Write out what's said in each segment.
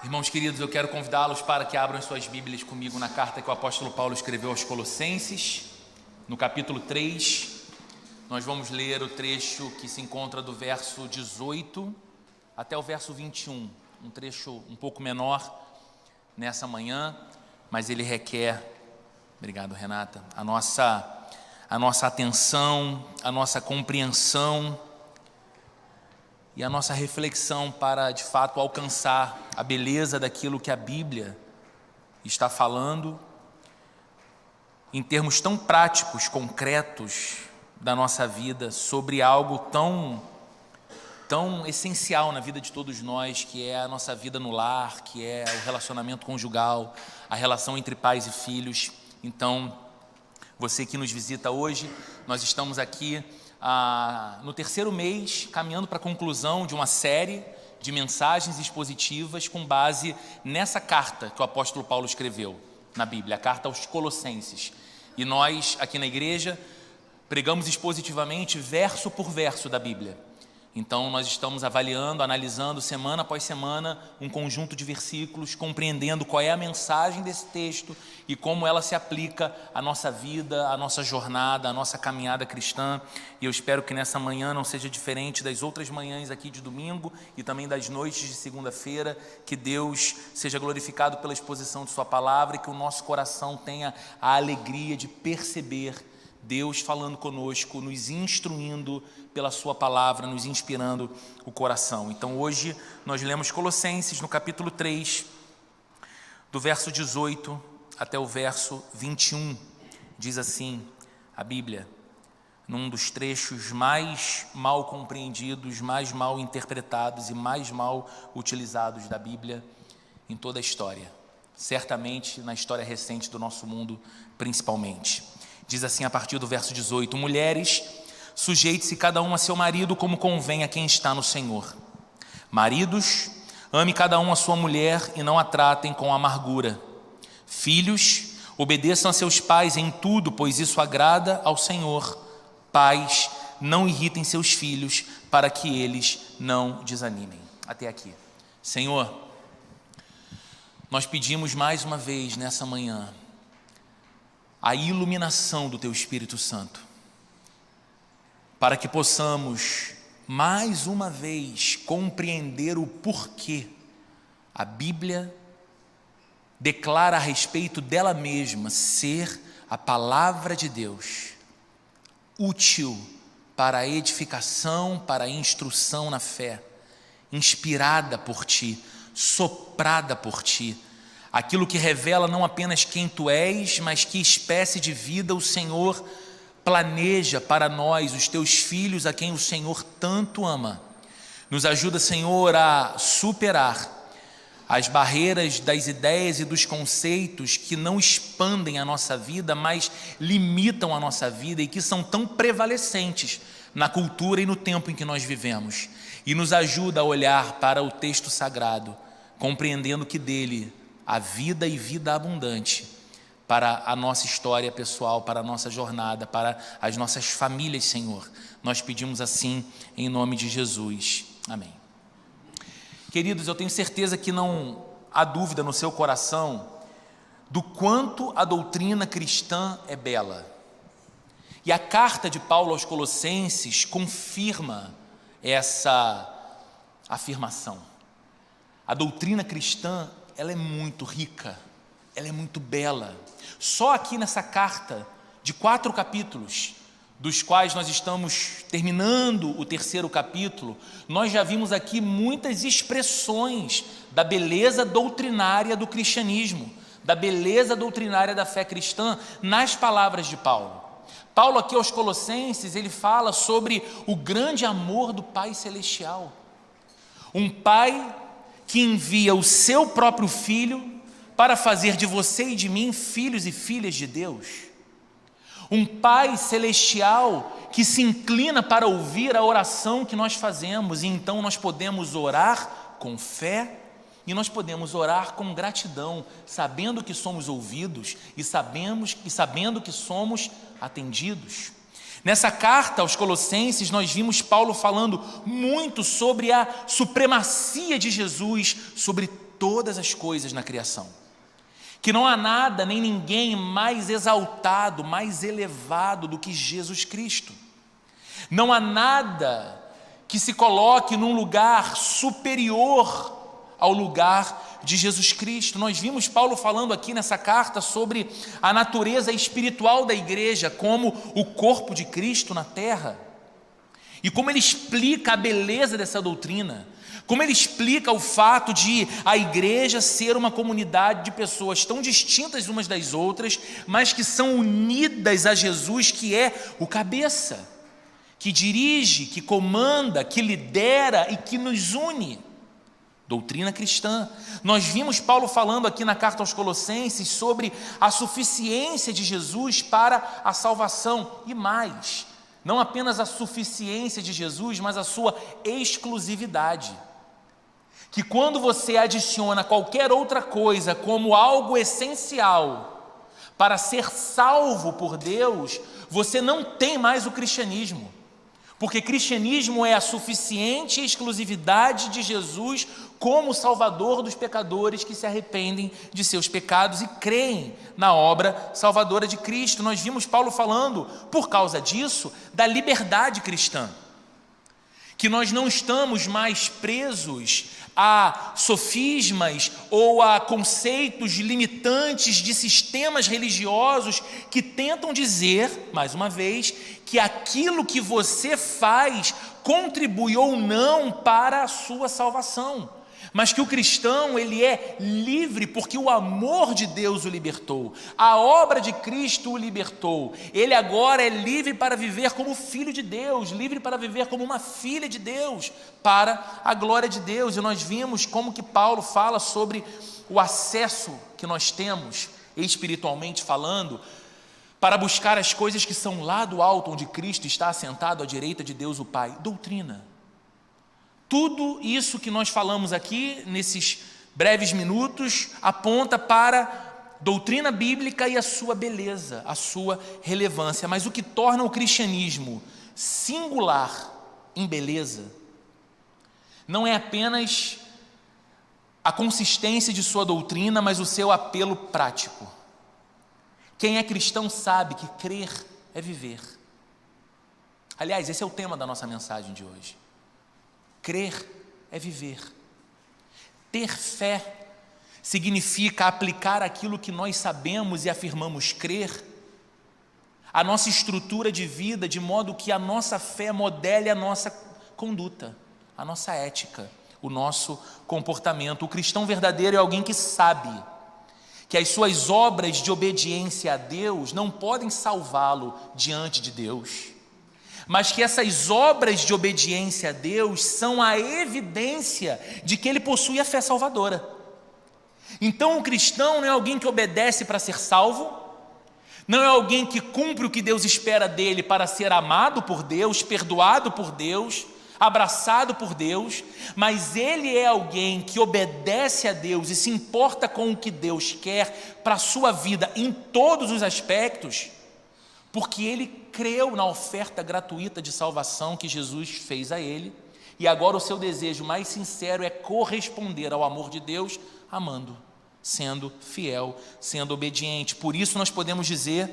Irmãos queridos, eu quero convidá-los para que abram suas Bíblias comigo na carta que o apóstolo Paulo escreveu aos Colossenses, no capítulo 3. Nós vamos ler o trecho que se encontra do verso 18 até o verso 21, um trecho um pouco menor nessa manhã, mas ele requer, obrigado Renata, a nossa atenção, a nossa compreensão e a nossa reflexão para, de fato, alcançar a beleza daquilo que a Bíblia está falando, em termos tão práticos, concretos da nossa vida, sobre algo tão essencial na vida de todos nós, que é a nossa vida no lar, que é o relacionamento conjugal, a relação entre pais e filhos. Então, você que nos visita hoje, nós estamos aqui no terceiro mês, caminhando para a conclusão de uma série de mensagens expositivas com base nessa carta que o apóstolo Paulo escreveu na Bíblia, a carta aos Colossenses. E nós, aqui na igreja, pregamos expositivamente verso por verso da Bíblia. Então nós estamos avaliando, analisando semana após semana um conjunto de versículos, compreendendo qual é a mensagem desse texto e como ela se aplica à nossa vida, à nossa jornada, à nossa caminhada cristã. E eu espero que nessa manhã não seja diferente das outras manhãs aqui de domingo e também das noites de segunda-feira, que Deus seja glorificado pela exposição de sua palavra e que o nosso coração tenha a alegria de perceber Deus falando conosco, nos instruindo pela sua palavra, nos inspirando o coração. Então hoje nós lemos Colossenses no capítulo 3, do verso 18 até o verso 21. Diz assim a Bíblia, num dos trechos mais mal compreendidos, mais mal interpretados e mais mal utilizados da Bíblia em toda a história, certamente na história recente do nosso mundo principalmente. Diz assim a partir do verso 18: mulheres, sujeite-se cada um a seu marido como convém a quem está no Senhor. Maridos, ame cada um a sua mulher e não a tratem com amargura. Filhos, obedeçam a seus pais em tudo, pois isso agrada ao Senhor. Pais, não irritem seus filhos para que eles não desanimem. Até aqui. Senhor, nós pedimos mais uma vez nessa manhã a iluminação do Teu Espírito Santo, para que possamos mais uma vez compreender o porquê a Bíblia declara a respeito dela mesma ser a palavra de Deus, útil para a edificação, para a instrução na fé, inspirada por Ti, soprada por Ti, aquilo que revela não apenas quem Tu és, mas que espécie de vida o Senhor planeja para nós, os Teus filhos, a quem o Senhor tanto ama. Nos ajuda, Senhor, a superar as barreiras das ideias e dos conceitos que não expandem a nossa vida, mas limitam a nossa vida e que são tão prevalecentes na cultura e no tempo em que nós vivemos. E nos ajuda a olhar para o texto sagrado, compreendendo que dele a vida e vida abundante para a nossa história pessoal, para a nossa jornada, para as nossas famílias, Senhor. Nós pedimos assim em nome de Jesus. Amém. Queridos, eu tenho certeza que não há dúvida no seu coração do quanto a doutrina cristã é bela. E a carta de Paulo aos Colossenses confirma essa afirmação. A doutrina cristã, ela é muito rica, ela é muito bela. Só aqui nessa carta de 4 capítulos, dos quais nós estamos terminando o terceiro capítulo, nós já vimos aqui muitas expressões da beleza doutrinária do cristianismo, da beleza doutrinária da fé cristã, nas palavras de Paulo. Paulo aqui aos Colossenses, ele fala sobre o grande amor do Pai Celestial. Um Pai que envia o seu próprio Filho para fazer de você e de mim filhos e filhas de Deus. Um Pai Celestial que se inclina para ouvir a oração que nós fazemos, e então nós podemos orar com fé e nós podemos orar com gratidão, sabendo que somos ouvidos e sabendo que somos atendidos. Nessa carta aos Colossenses, nós vimos Paulo falando muito sobre a supremacia de Jesus sobre todas as coisas na criação, que não há nada nem ninguém mais exaltado, mais elevado do que Jesus Cristo. Não há nada que se coloque num lugar superior ao lugar de Jesus Cristo. Nós vimos Paulo falando aqui nessa carta sobre a natureza espiritual da igreja como o corpo de Cristo na terra, e como ele explica a beleza dessa doutrina, como ele explica o fato de a igreja ser uma comunidade de pessoas tão distintas umas das outras, mas que são unidas a Jesus, que é o cabeça, que dirige, que comanda, que lidera e que nos une. Doutrina cristã. Nós vimos Paulo falando aqui na carta aos Colossenses sobre a suficiência de Jesus para a salvação, e mais, não apenas a suficiência de Jesus, mas a sua exclusividade. Que quando você adiciona qualquer outra coisa como algo essencial para ser salvo por Deus, você não tem mais o cristianismo. Porque cristianismo é a suficiente exclusividade de Jesus como Salvador dos pecadores que se arrependem de seus pecados e creem na obra salvadora de Cristo. Nós vimos Paulo falando, por causa disso, da liberdade cristã. Que nós não estamos mais presos a sofismas ou a conceitos limitantes de sistemas religiosos que tentam dizer, mais uma vez, que aquilo que você faz contribui ou não para a sua salvação. Mas que o cristão, ele é livre porque o amor de Deus o libertou, a obra de Cristo o libertou. Ele agora é livre para viver como filho de Deus, livre para viver como uma filha de Deus, para a glória de Deus. E nós vimos como que Paulo fala sobre o acesso que nós temos, espiritualmente falando, para buscar as coisas que são lá do alto, onde Cristo está assentado à direita de Deus o Pai. Doutrina. Tudo isso que nós falamos aqui, nesses breves minutos, aponta para doutrina bíblica e a sua beleza, a sua relevância. Mas o que torna o cristianismo singular em beleza não é apenas a consistência de sua doutrina, mas o seu apelo prático. Quem é cristão sabe que crer é viver. Aliás, esse é o tema da nossa mensagem de hoje. Crer é viver. Ter fé significa aplicar aquilo que nós sabemos e afirmamos crer, a nossa estrutura de vida, de modo que a nossa fé modele a nossa conduta, a nossa ética, o nosso comportamento. O cristão verdadeiro é alguém que sabe que as suas obras de obediência a Deus não podem salvá-lo diante de Deus, mas que essas obras de obediência a Deus são a evidência de que ele possui a fé salvadora. Então o cristão não é alguém que obedece para ser salvo, não é alguém que cumpre o que Deus espera dele para ser amado por Deus, perdoado por Deus, abraçado por Deus, mas ele é alguém que obedece a Deus e se importa com o que Deus quer para a sua vida em todos os aspectos, porque ele creu na oferta gratuita de salvação que Jesus fez a ele, e agora o seu desejo mais sincero é corresponder ao amor de Deus, amando, sendo fiel, sendo obediente. Por isso nós podemos dizer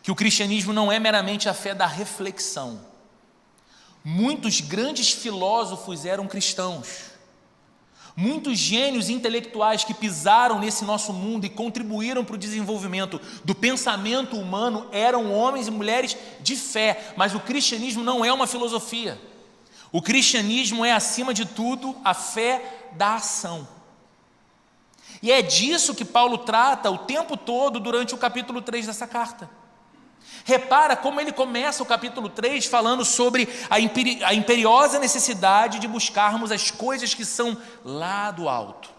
que o cristianismo não é meramente a fé da reflexão. Muitos grandes filósofos eram cristãos. Muitos gênios intelectuais que pisaram nesse nosso mundo e contribuíram para o desenvolvimento do pensamento humano eram homens e mulheres de fé, mas o cristianismo não é uma filosofia. O cristianismo é, acima de tudo, a fé da ação. E é disso que Paulo trata o tempo todo durante o capítulo 3 dessa carta. Repara como ele começa o capítulo 3 falando sobre a imperiosa necessidade de buscarmos as coisas que são lá do alto.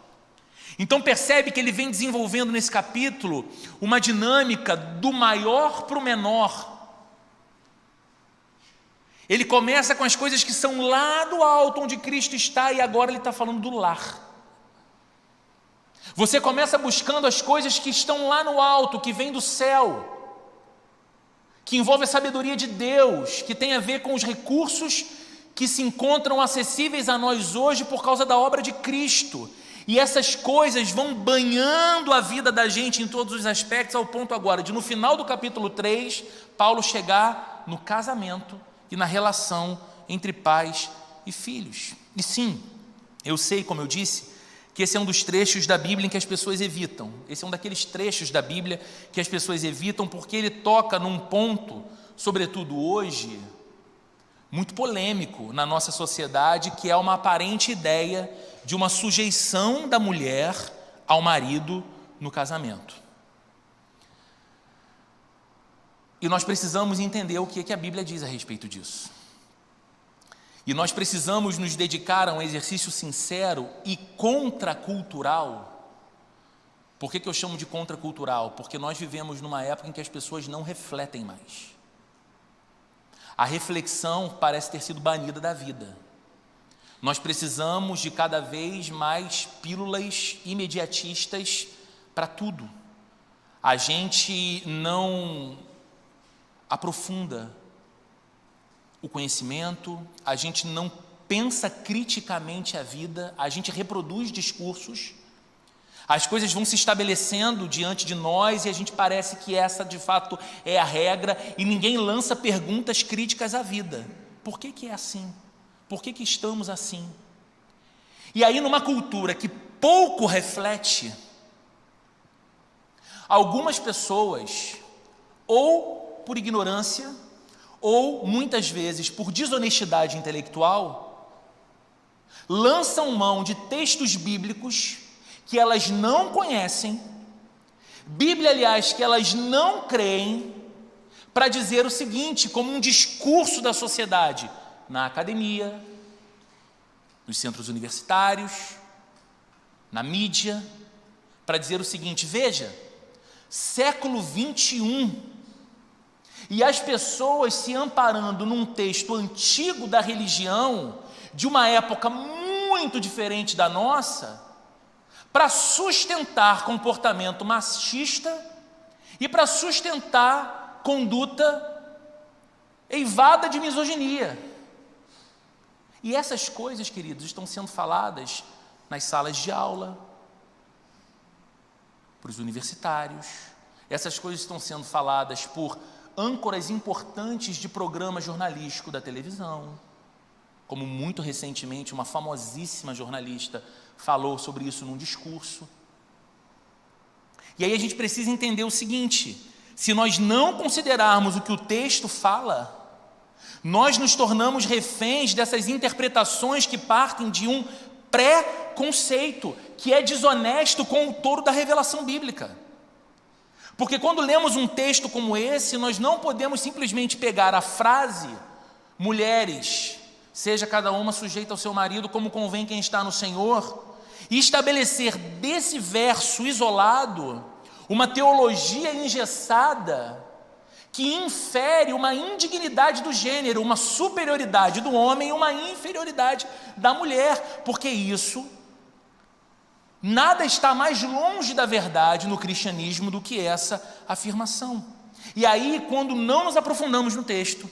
Então percebe que ele vem desenvolvendo nesse capítulo uma dinâmica do maior para o menor. Ele começa com as coisas que são lá do alto, onde Cristo está, e agora ele está falando do lar. Você começa buscando as coisas que estão lá no alto, que vêm do céu, que envolve a sabedoria de Deus, que tem a ver com os recursos que se encontram acessíveis a nós hoje por causa da obra de Cristo. E essas coisas vão banhando a vida da gente em todos os aspectos, ao ponto agora de, no final do capítulo 3, Paulo chegar no casamento e na relação entre pais e filhos. E sim, eu sei, como eu disse, que esse é um dos trechos da Bíblia em que as pessoas evitam. Esse é um daqueles trechos da Bíblia que as pessoas evitam porque ele toca num ponto, sobretudo hoje, muito polêmico na nossa sociedade, que é uma aparente ideia de uma sujeição da mulher ao marido no casamento. E nós precisamos entender o que a Bíblia diz a respeito disso. E nós precisamos nos dedicar a um exercício sincero e contracultural. Por que eu chamo de contracultural? Porque nós vivemos numa época em que as pessoas não refletem mais. A reflexão parece ter sido banida da vida. Nós precisamos de cada vez mais pílulas imediatistas para tudo. A gente não aprofunda o conhecimento, a gente não pensa criticamente a vida, a gente reproduz discursos, as coisas vão se estabelecendo diante de nós e a gente parece que essa de fato é a regra e ninguém lança perguntas críticas à vida. Por que é assim? Por que estamos assim? E aí, numa cultura que pouco reflete, algumas pessoas, ou por ignorância, ou muitas vezes por desonestidade intelectual, lançam mão de textos bíblicos que elas não conhecem, Bíblia, aliás, que elas não creem, para dizer o seguinte, como um discurso da sociedade, na academia, nos centros universitários, na mídia, para dizer o seguinte: veja, século 21, e as pessoas se amparando num texto antigo da religião, de uma época muito diferente da nossa, para sustentar comportamento machista e para sustentar conduta eivada de misoginia. E essas coisas, queridos, estão sendo faladas nas salas de aula, para os universitários, essas coisas estão sendo faladas por âncoras importantes de programa jornalístico da televisão, como muito recentemente uma famosíssima jornalista falou sobre isso num discurso. E aí a gente precisa entender o seguinte: se nós não considerarmos o que o texto fala, nós nos tornamos reféns dessas interpretações que partem de um pré-conceito, que é desonesto com o todo da revelação bíblica. Porque quando lemos um texto como esse, nós não podemos simplesmente pegar a frase, mulheres, seja cada uma sujeita ao seu marido como convém quem está no Senhor, e estabelecer desse verso isolado uma teologia engessada que infere uma indignidade do gênero, uma superioridade do homem e uma inferioridade da mulher, porque isso, nada está mais longe da verdade no cristianismo do que essa afirmação. E aí, quando não nos aprofundamos no texto,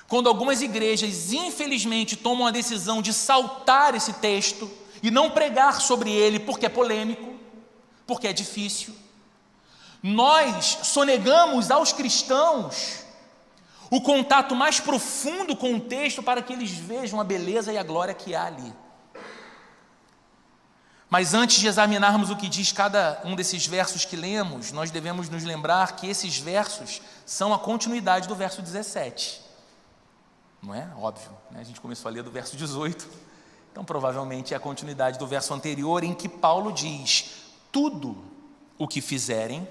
quando algumas igrejas, infelizmente, tomam a decisão de saltar esse texto e não pregar sobre ele porque é polêmico, porque é difícil, nós sonegamos aos cristãos o contato mais profundo com o texto para que eles vejam a beleza e a glória que há ali. Mas antes de examinarmos o que diz cada um desses versos que lemos, nós devemos nos lembrar que esses versos são a continuidade do verso 17. Não é? Óbvio, né? A gente começou a ler do verso 18, então provavelmente é a continuidade do verso anterior, em que Paulo diz: tudo o que fizerem,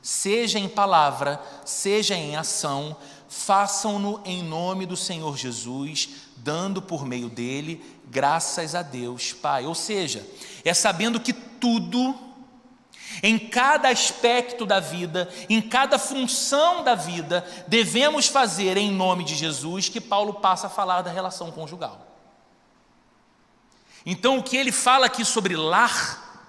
seja em palavra, seja em ação, façam-no em nome do Senhor Jesus, dando por meio dele graças a Deus Pai. Ou seja, é sabendo que tudo, em cada aspecto da vida, em cada função da vida, devemos fazer em nome de Jesus, que Paulo passa a falar da relação conjugal. Então, o que ele fala aqui sobre lar,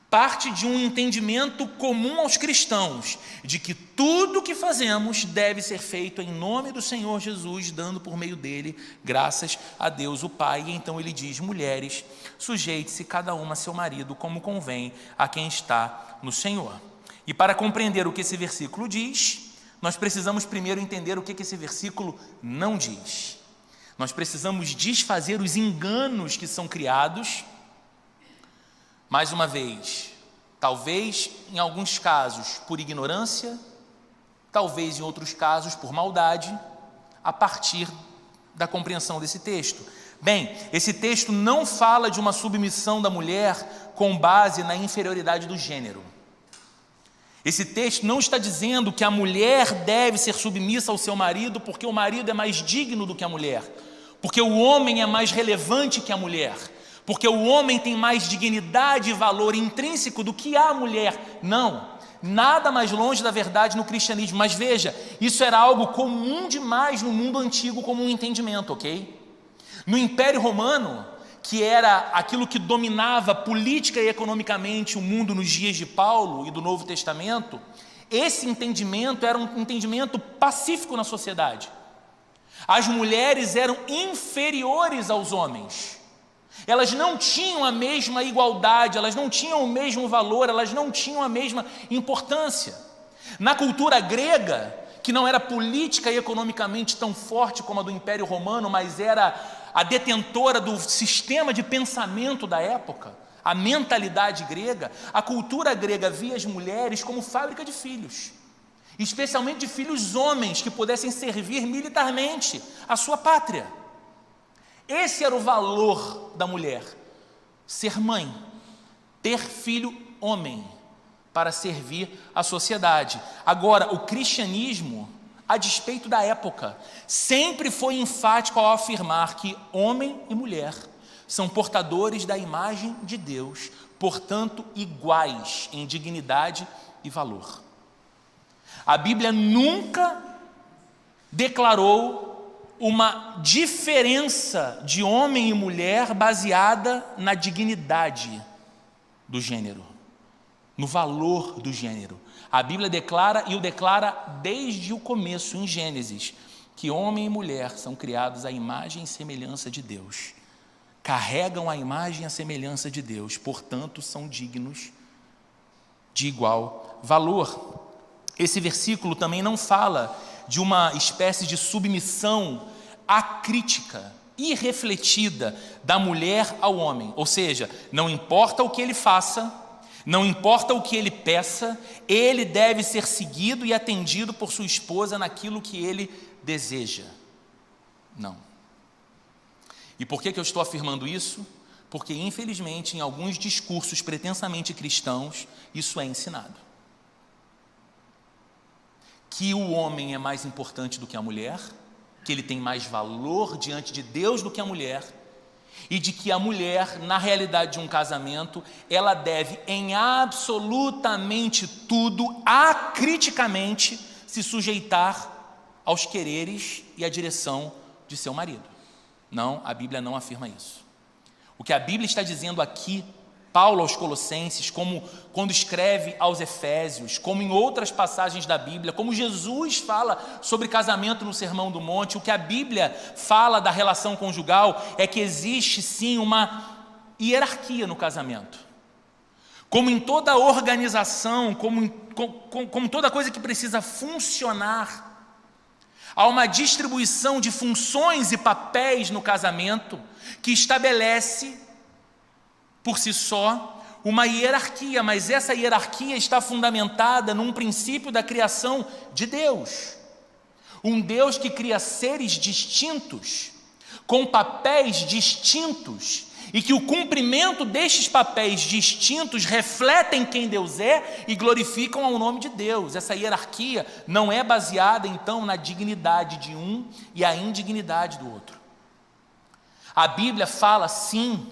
parte de um entendimento comum aos cristãos, de que tudo o que fazemos deve ser feito em nome do Senhor Jesus, dando por meio dele graças a Deus o Pai. E então ele diz: mulheres, sujeite-se cada uma a seu marido, como convém a quem está no Senhor. E para compreender o que esse versículo diz, nós precisamos primeiro entender o que esse versículo não diz. Nós precisamos desfazer os enganos que são criados, mais uma vez, talvez em alguns casos por ignorância, talvez em outros casos por maldade, a partir da compreensão desse texto. Bem, esse texto não fala de uma submissão da mulher com base na inferioridade do gênero. Esse texto não está dizendo que a mulher deve ser submissa ao seu marido porque o marido é mais digno do que a mulher, porque o homem é mais relevante que a mulher, porque o homem tem mais dignidade e valor intrínseco do que a mulher. Não, nada mais longe da verdade no cristianismo. Mas veja, isso era algo comum demais no mundo antigo como um entendimento, ok? No Império Romano, que era aquilo que dominava política e economicamente o mundo nos dias de Paulo e do Novo Testamento, esse entendimento era um entendimento pacífico na sociedade. As mulheres eram inferiores aos homens. Elas não tinham a mesma igualdade, elas não tinham o mesmo valor, elas não tinham a mesma importância. Na cultura grega, que não era política e economicamente tão forte como a do Império Romano, mas era a detentora do sistema de pensamento da época, a mentalidade grega, a cultura grega via as mulheres como fábrica de filhos, especialmente de filhos homens que pudessem servir militarmente a sua pátria. Esse era o valor da mulher, ser mãe, ter filho homem, para servir a sociedade. Agora, o cristianismo, a despeito da época, sempre foi enfático ao afirmar que homem e mulher são portadores da imagem de Deus, portanto iguais em dignidade e valor. A Bíblia nunca declarou uma diferença de homem e mulher baseada na dignidade do gênero, no valor do gênero. A Bíblia declara, e o declara desde o começo, em Gênesis, que homem e mulher são criados à imagem e semelhança de Deus, carregam a imagem e a semelhança de Deus, portanto são dignos de igual valor. Esse versículo também não fala de uma espécie de submissão acrítica, irrefletida da mulher ao homem, ou seja, não importa o que ele faça, não importa o que ele peça, ele deve ser seguido e atendido por sua esposa naquilo que ele deseja. Não. E por que eu estou afirmando isso? Porque, infelizmente, em alguns discursos pretensamente cristãos, isso é ensinado. Que o homem é mais importante do que a mulher, que ele tem mais valor diante de Deus do que a mulher, e de que a mulher, na realidade de um casamento, ela deve em absolutamente tudo, acriticamente, se sujeitar aos quereres e à direção de seu marido. Não, a Bíblia não afirma isso. O que a Bíblia está dizendo aqui, Paulo aos Colossenses, como quando escreve aos Efésios, como em outras passagens da Bíblia, como Jesus fala sobre casamento no Sermão do Monte, o que a Bíblia fala da relação conjugal é que existe sim uma hierarquia no casamento. Como em toda organização, como toda coisa que precisa funcionar, há uma distribuição de funções e papéis no casamento que estabelece por si só uma hierarquia, mas essa hierarquia está fundamentada num princípio da criação de Deus. Um Deus que cria seres distintos, com papéis distintos, e que o cumprimento destes papéis distintos refletem quem Deus é e glorificam ao nome de Deus. Essa hierarquia não é baseada, então, na dignidade de um e a indignidade do outro. A Bíblia fala, sim,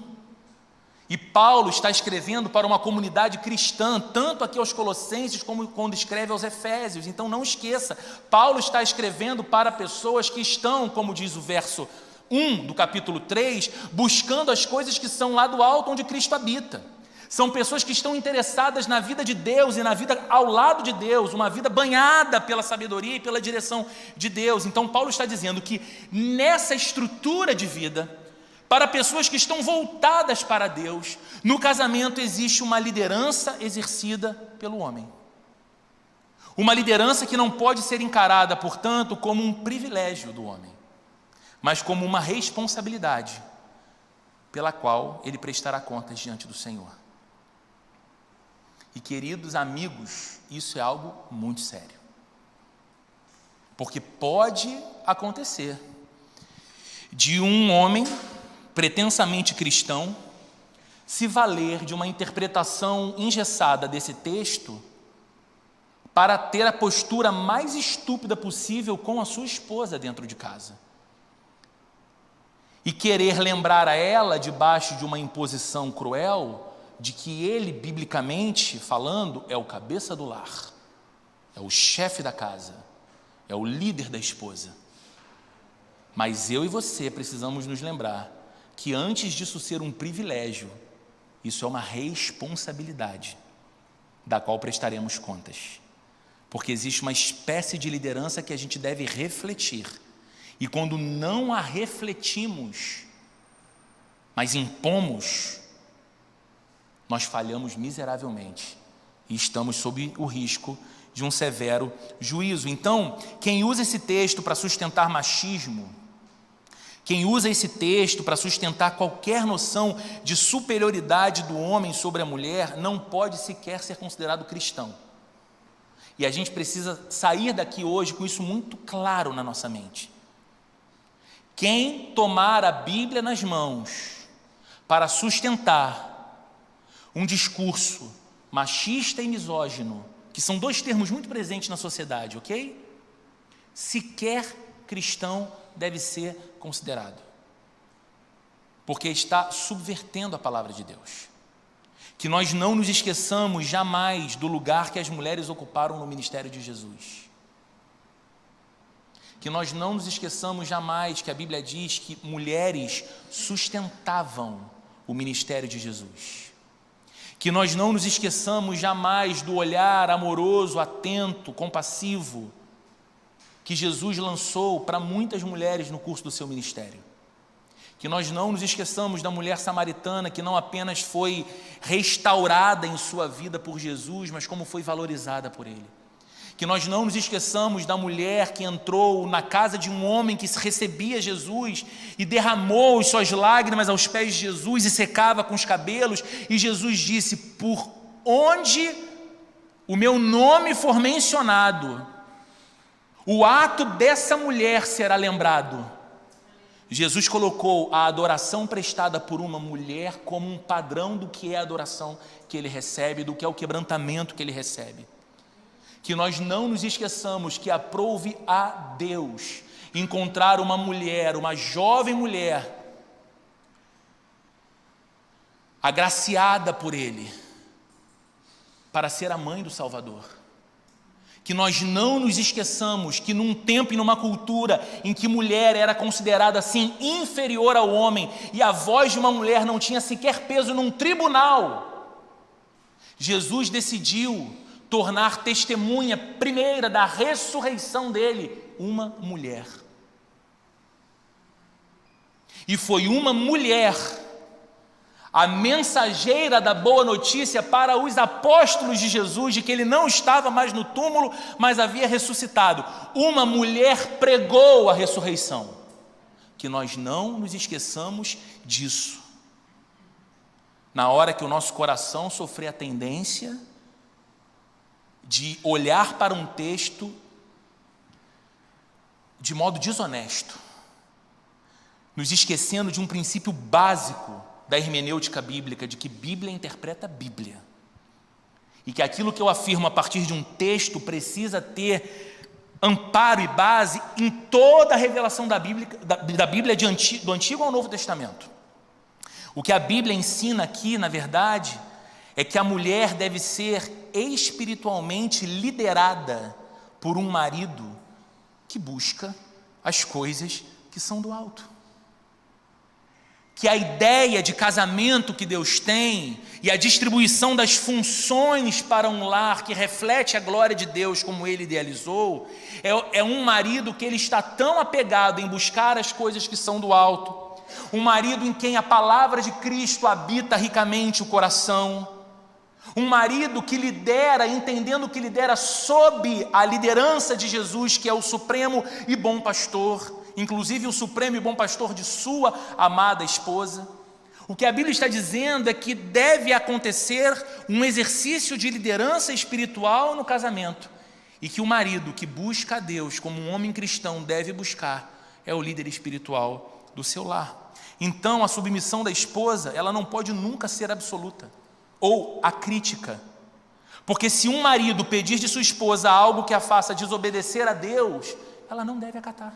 e Paulo está escrevendo para uma comunidade cristã, tanto aqui aos Colossenses como quando escreve aos Efésios. Então não esqueça, Paulo está escrevendo para pessoas que estão, como diz o verso 1 do capítulo 3, buscando as coisas que são lá do alto onde Cristo habita. São pessoas que estão interessadas na vida de Deus e na vida ao lado de Deus, uma vida banhada pela sabedoria e pela direção de Deus. Então Paulo está dizendo que nessa estrutura de vida, para pessoas que estão voltadas para Deus, no casamento existe uma liderança exercida pelo homem. Uma liderança que não pode ser encarada, portanto, como um privilégio do homem, mas como uma responsabilidade pela qual ele prestará contas diante do Senhor. E, queridos amigos, isso é algo muito sério. Porque pode acontecer de um homem pretensamente cristão se valer de uma interpretação engessada desse texto para ter a postura mais estúpida possível com a sua esposa dentro de casa. E querer lembrar a ela, debaixo de uma imposição cruel, de que ele, biblicamente falando, é o cabeça do lar, é o chefe da casa, é o líder da esposa. Mas eu e você precisamos nos lembrar que antes disso ser um privilégio, isso é uma responsabilidade, da qual prestaremos contas. Porque existe uma espécie de liderança que a gente deve refletir. E quando não a refletimos, mas impomos, nós falhamos miseravelmente e estamos sob o risco de um severo juízo. Então, quem usa esse texto para sustentar machismo, quem usa esse texto para sustentar qualquer noção de superioridade do homem sobre a mulher, não pode sequer ser considerado cristão. E a gente precisa sair daqui hoje com isso muito claro na nossa mente. Quem tomar a Bíblia nas mãos para sustentar um discurso machista e misógino, que são dois termos muito presentes na sociedade, ok? Sequer cristão deve ser considerado, porque está subvertendo a palavra de Deus. Que nós não nos esqueçamos jamais do lugar que as mulheres ocuparam no ministério de Jesus. Que nós não nos esqueçamos jamais que a Bíblia diz que mulheres sustentavam o ministério de Jesus. Que nós não nos esqueçamos jamais do olhar amoroso, atento, compassivo que Jesus lançou para muitas mulheres no curso do seu ministério. Que nós não nos esqueçamos da mulher samaritana que não apenas foi restaurada em sua vida por Jesus, mas como foi valorizada por Ele. Que nós não nos esqueçamos da mulher que entrou na casa de um homem que recebia Jesus e derramou as suas lágrimas aos pés de Jesus e secava com os cabelos, e Jesus disse: por onde o meu nome for mencionado, o ato dessa mulher será lembrado. Jesus colocou a adoração prestada por uma mulher como um padrão do que é a adoração que ele recebe, do que é o quebrantamento que ele recebe. Que nós não nos esqueçamos que aprouve a Deus encontrar uma mulher, uma jovem mulher, agraciada por Ele, para ser a mãe do Salvador. Que nós não nos esqueçamos que num tempo e numa cultura em que mulher era considerada assim inferior ao homem e a voz de uma mulher não tinha sequer peso num tribunal, Jesus decidiu tornar testemunha primeira da ressurreição dele uma mulher. E foi uma mulher a mensageira da boa notícia para os apóstolos de Jesus, de que ele não estava mais no túmulo, mas havia ressuscitado. Uma mulher pregou a ressurreição. Que nós não nos esqueçamos disso. Na hora que o nosso coração sofrer a tendência de olhar para um texto de modo desonesto, nos esquecendo de um princípio básico da hermenêutica bíblica, de que Bíblia interpreta a Bíblia, e que aquilo que eu afirmo a partir de um texto precisa ter amparo e base em toda a revelação da Bíblia do Antigo ao Novo Testamento. O que a Bíblia ensina aqui, na verdade, é que a mulher deve ser espiritualmente liderada por um marido que busca as coisas que são do alto. que a ideia de casamento que Deus tem e a distribuição das funções para um lar que reflete a glória de Deus como Ele idealizou, é um marido que ele está tão apegado em buscar as coisas que são do alto, um marido em quem a palavra de Cristo habita ricamente o coração, um marido que lidera, entendendo que lidera sob a liderança de Jesus, que é o supremo e bom pastor, inclusive o supremo e bom pastor de sua amada esposa. O que a Bíblia está dizendo é que deve acontecer um exercício de liderança espiritual no casamento, e que o marido que busca a Deus como um homem cristão deve buscar é o líder espiritual do seu lar. Então a submissão da esposa, ela não pode nunca ser absoluta ou acrítica, porque se um marido pedir de sua esposa algo que a faça desobedecer a Deus, ela não deve acatar.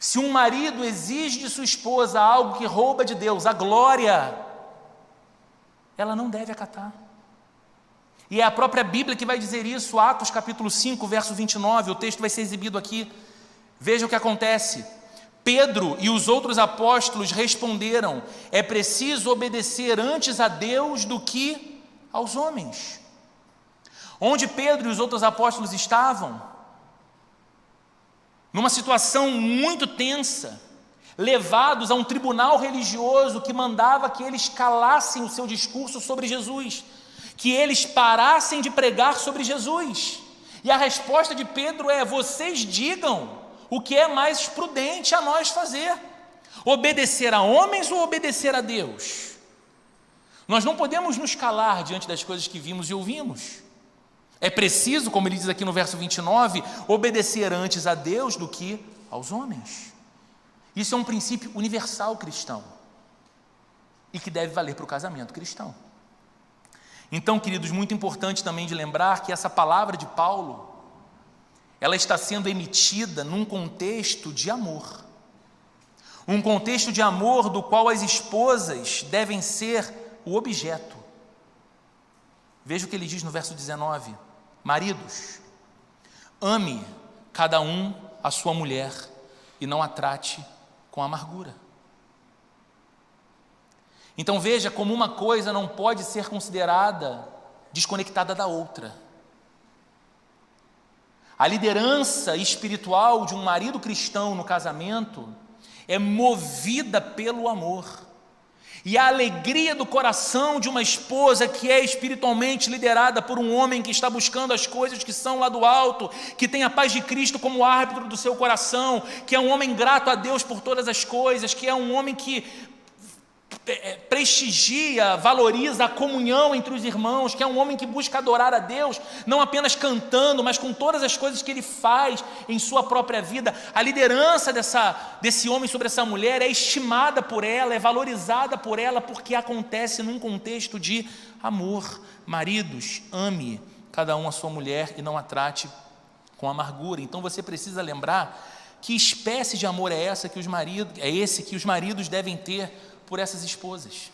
Se um marido exige de sua esposa algo que rouba de Deus a glória, ela não deve acatar. E é a própria Bíblia que vai dizer isso, Atos capítulo 5, verso 29, o texto vai ser exibido aqui. Veja o que acontece. Pedro e os outros apóstolos responderam: é preciso obedecer antes a Deus do que aos homens. Onde Pedro e os outros apóstolos estavam? Numa situação muito tensa, levados a um tribunal religioso que mandava que eles calassem o seu discurso sobre Jesus, que eles parassem de pregar sobre Jesus. E a resposta de Pedro é: vocês digam o que é mais prudente a nós fazer, obedecer a homens ou obedecer a Deus? Nós não podemos nos calar diante das coisas que vimos e ouvimos. É preciso, como ele diz aqui no verso 29, obedecer antes a Deus do que aos homens. Isso é um princípio universal cristão e que deve valer para o casamento cristão. Então, queridos, muito importante também de lembrar que essa palavra de Paulo, ela está sendo emitida num contexto de amor. Um contexto de amor do qual as esposas devem ser o objeto. Veja o que ele diz no verso 19: maridos, ame cada um a sua mulher e não a trate com amargura. Então veja como uma coisa não pode ser considerada desconectada da outra. A liderança espiritual de um marido cristão no casamento é movida pelo amor. E a alegria do coração de uma esposa que é espiritualmente liderada por um homem que está buscando as coisas que são lá do alto, que tem a paz de Cristo como árbitro do seu coração, que é um homem grato a Deus por todas as coisas, que é um homem que prestigia, valoriza a comunhão entre os irmãos, que é um homem que busca adorar a Deus, não apenas cantando, mas com todas as coisas que ele faz em sua própria vida. A liderança desse homem sobre essa mulher é estimada por ela, é valorizada por ela, porque acontece num contexto de amor. Maridos, ame cada um a sua mulher e não a trate com amargura. Então você precisa lembrar que espécie de amor é esse que os maridos devem ter por essas esposas,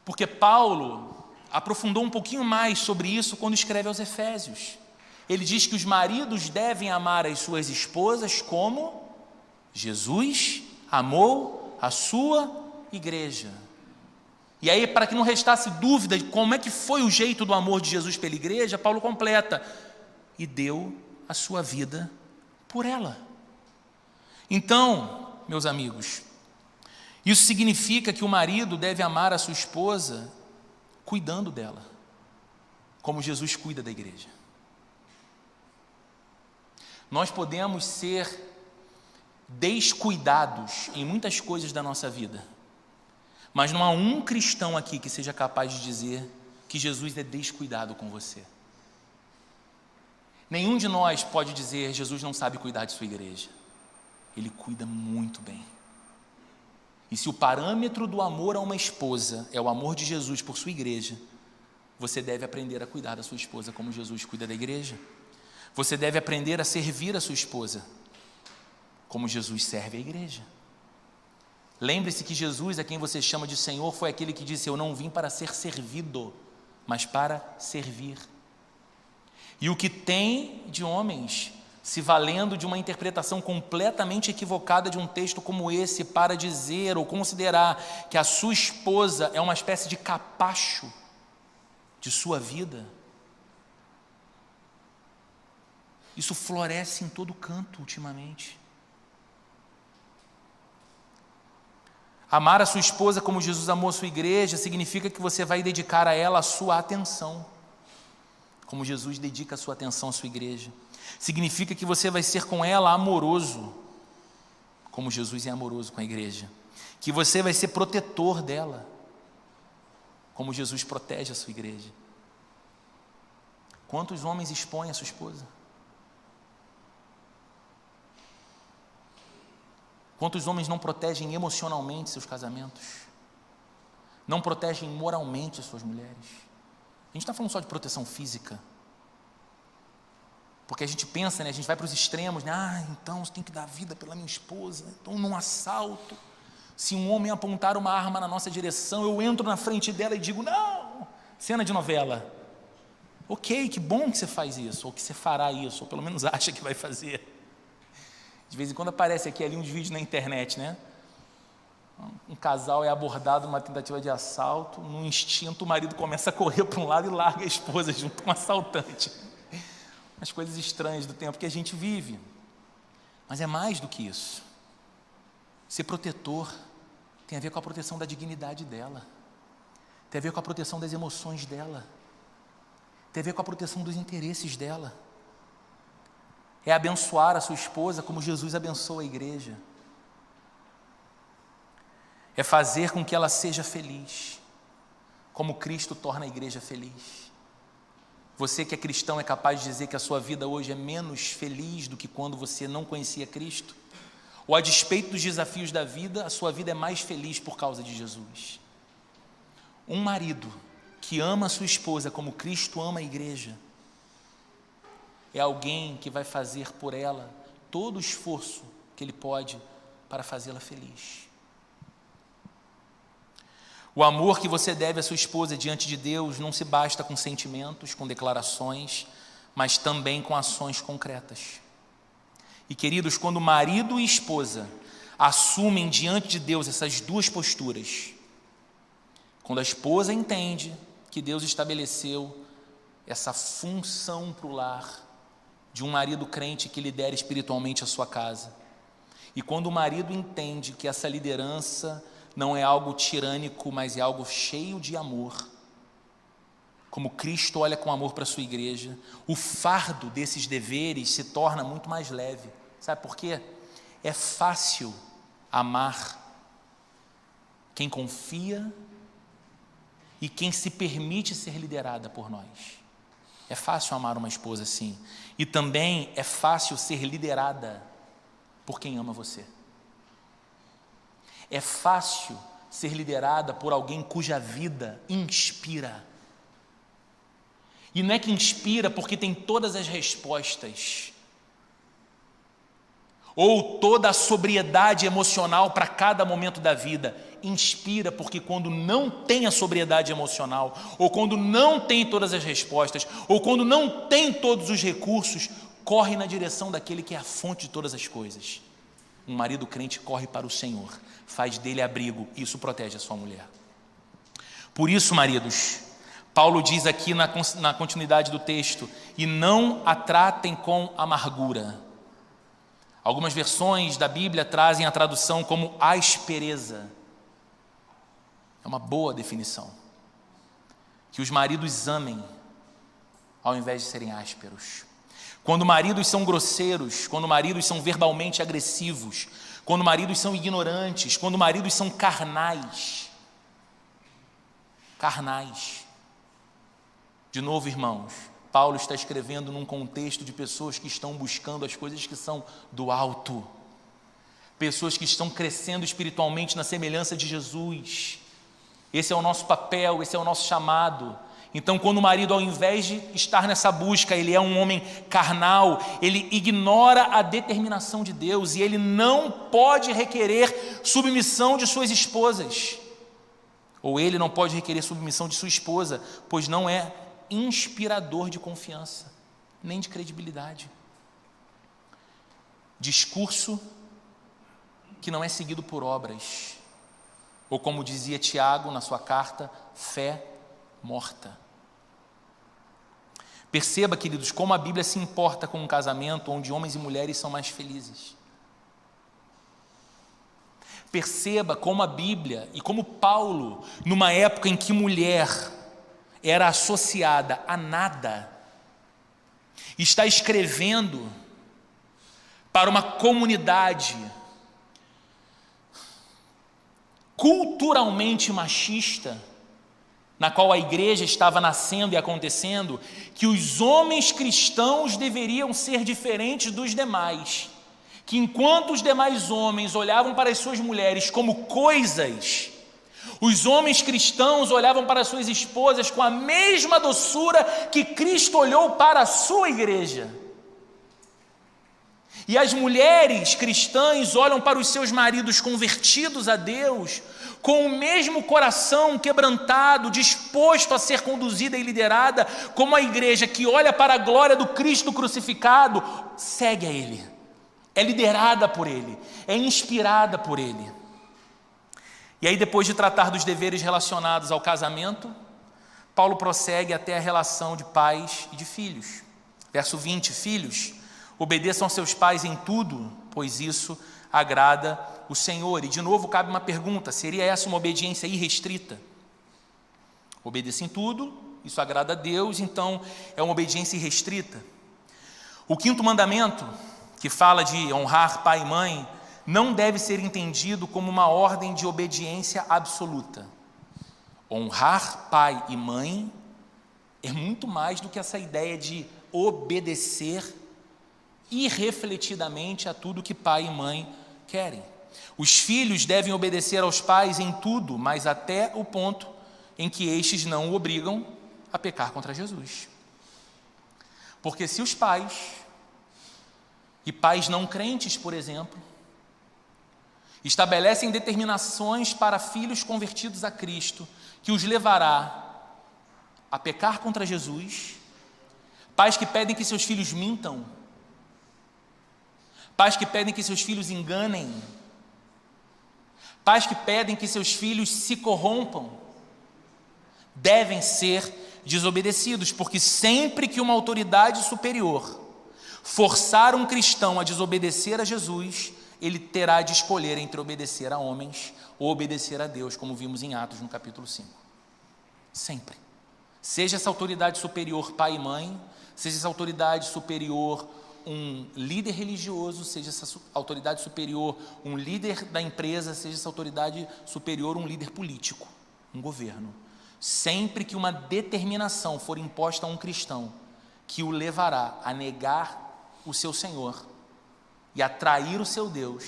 porque Paulo aprofundou um pouquinho mais sobre isso quando escreve aos Efésios. Ele diz que os maridos devem amar as suas esposas como Jesus amou a sua igreja. E aí, para que não restasse dúvida de como é que foi o jeito do amor de Jesus pela igreja, Paulo completa: e deu a sua vida por ela. Então, meus amigos, isso significa que o marido deve amar a sua esposa cuidando dela, como Jesus cuida da igreja. Nós podemos ser descuidados em muitas coisas da nossa vida, mas não há um cristão aqui que seja capaz de dizer que Jesus é descuidado com você. Nenhum de nós pode dizer: Jesus não sabe cuidar de sua igreja. Ele cuida muito bem. E se o parâmetro do amor a uma esposa é o amor de Jesus por sua igreja, você deve aprender a cuidar da sua esposa como Jesus cuida da igreja. Você deve aprender a servir a sua esposa como Jesus serve a igreja. Lembre-se que Jesus, a quem você chama de Senhor, foi aquele que disse: eu não vim para ser servido, mas para servir. E o que tem de homens se valendo de uma interpretação completamente equivocada de um texto como esse para dizer ou considerar que a sua esposa é uma espécie de capacho de sua vida. Isso floresce em todo canto ultimamente. Amar a sua esposa como Jesus amou a sua igreja significa que você vai dedicar a ela a sua atenção, como Jesus dedica a sua atenção à sua igreja. Significa que você vai ser com ela amoroso, como Jesus é amoroso com a igreja. Que você vai ser protetor dela, como Jesus protege a sua igreja. Quantos homens expõem a sua esposa? Quantos homens não protegem emocionalmente seus casamentos? Não protegem moralmente as suas mulheres? A gente não está falando só de proteção física. Porque a gente pensa, né, a gente vai para os extremos, né? Então você tem que dar vida pela minha esposa. Então num assalto, se um homem apontar uma arma na nossa direção, eu entro na frente dela e digo, não! Cena de novela. Ok, que bom que você faz isso, ou que você fará isso, ou pelo menos acha que vai fazer. De vez em quando aparece aqui ali uns vídeos na internet, né? Um casal é abordado numa tentativa de assalto, num instinto o marido começa a correr para um lado e larga a esposa junto com o assaltante. As coisas estranhas do tempo que a gente vive. Mas é mais do que isso. Ser protetor tem a ver com a proteção da dignidade dela, tem a ver com a proteção das emoções dela, tem a ver com a proteção dos interesses dela. É abençoar a sua esposa como Jesus abençoa a igreja. É fazer com que ela seja feliz, como Cristo torna a igreja feliz. Você que é cristão é capaz de dizer que a sua vida hoje é menos feliz do que quando você não conhecia Cristo? Ou a despeito dos desafios da vida, a sua vida é mais feliz por causa de Jesus? Um marido que ama a sua esposa como Cristo ama a igreja, é alguém que vai fazer por ela todo o esforço que ele pode para fazê-la feliz. O amor que você deve à sua esposa diante de Deus não se basta com sentimentos, com declarações, mas também com ações concretas. E queridos, quando marido e esposa assumem diante de Deus essas duas posturas, quando a esposa entende que Deus estabeleceu essa função para o lar, de um marido crente que lidera espiritualmente a sua casa. E quando o marido entende que essa liderança não é algo tirânico, mas é algo cheio de amor, como Cristo olha com amor para a sua igreja, o fardo desses deveres se torna muito mais leve. Sabe por quê? É fácil amar quem confia e quem se permite ser liderada por nós. É fácil amar uma esposa assim. E também é fácil ser liderada por quem ama você. É fácil ser liderada por alguém cuja vida inspira. E não é que inspira porque tem todas as respostas, ou toda a sobriedade emocional para cada momento da vida. Inspira porque quando não tem a sobriedade emocional, ou quando não tem todas as respostas, ou quando não tem todos os recursos, corre na direção daquele que é a fonte de todas as coisas. Um marido crente corre para o Senhor, faz dele abrigo, e isso protege a sua mulher. Por isso, maridos, Paulo diz aqui na continuidade do texto, e não a tratem com amargura. Algumas versões da Bíblia trazem a tradução como aspereza. É uma boa definição. Que os maridos amem, ao invés de serem ásperos. Quando maridos são grosseiros, quando maridos são verbalmente agressivos, quando maridos são ignorantes, quando maridos são carnais. De novo, irmãos, Paulo está escrevendo num contexto de pessoas que estão buscando as coisas que são do alto. Pessoas que estão crescendo espiritualmente na semelhança de Jesus. Esse é o nosso papel, esse é o nosso chamado. Então, quando o marido, ao invés de estar nessa busca, ele é um homem carnal, ele ignora a determinação de Deus e ele não pode requerer submissão de suas esposas. Ou ele não pode requerer submissão de sua esposa, pois não é inspirador de confiança, nem de credibilidade. discurso que não é seguido por obras, ou como dizia Tiago na sua carta, fé morta. Perceba, queridos, como a Bíblia se importa com um casamento onde homens e mulheres são mais felizes. Perceba como a Bíblia e como Paulo, numa época em que mulher era associada a nada, está escrevendo para uma comunidade culturalmente machista, na qual a igreja estava nascendo e acontecendo, que os homens cristãos deveriam ser diferentes dos demais, que enquanto os demais homens olhavam para as suas mulheres como coisas, os homens cristãos olhavam para as suas esposas com a mesma doçura que Cristo olhou para a sua igreja. E as mulheres cristãs olham para os seus maridos convertidos a Deus com o mesmo coração quebrantado, disposto a ser conduzida e liderada, como a igreja que olha para a glória do Cristo crucificado, segue a Ele, é liderada por Ele, é inspirada por Ele. E aí, depois de tratar dos deveres relacionados ao casamento, Paulo prossegue até a relação de pais e de filhos. Verso 20, filhos, obedeçam aos seus pais em tudo, pois isso agrada o Senhor. E de novo cabe uma pergunta, seria essa uma obediência irrestrita? Obedeça em tudo, isso agrada a Deus, então é uma obediência irrestrita. O quinto mandamento, que fala de honrar pai e mãe, não deve ser entendido como uma ordem de obediência absoluta. Honrar pai e mãe é muito mais do que essa ideia de obedecer irrefletidamente a tudo que pai e mãe querem. Os filhos devem obedecer aos pais em tudo, mas até o ponto em que estes não o obrigam a pecar contra Jesus. Porque se os pais, e pais não crentes, por exemplo, estabelecem determinações para filhos convertidos a Cristo, que os levará a pecar contra Jesus, pais que pedem que seus filhos mintam, pais que pedem que seus filhos enganem, pais que pedem que seus filhos se corrompam, devem ser desobedecidos, porque sempre que uma autoridade superior forçar um cristão a desobedecer a Jesus, ele terá de escolher entre obedecer a homens ou obedecer a Deus, como vimos em Atos no capítulo 5. Sempre. Seja essa autoridade superior pai e mãe, seja essa autoridade superior um líder religioso, seja essa autoridade superior um líder da empresa, seja essa autoridade superior um líder político, um governo. Sempre que uma determinação for imposta a um cristão que o levará a negar o seu Senhor e a trair o seu Deus,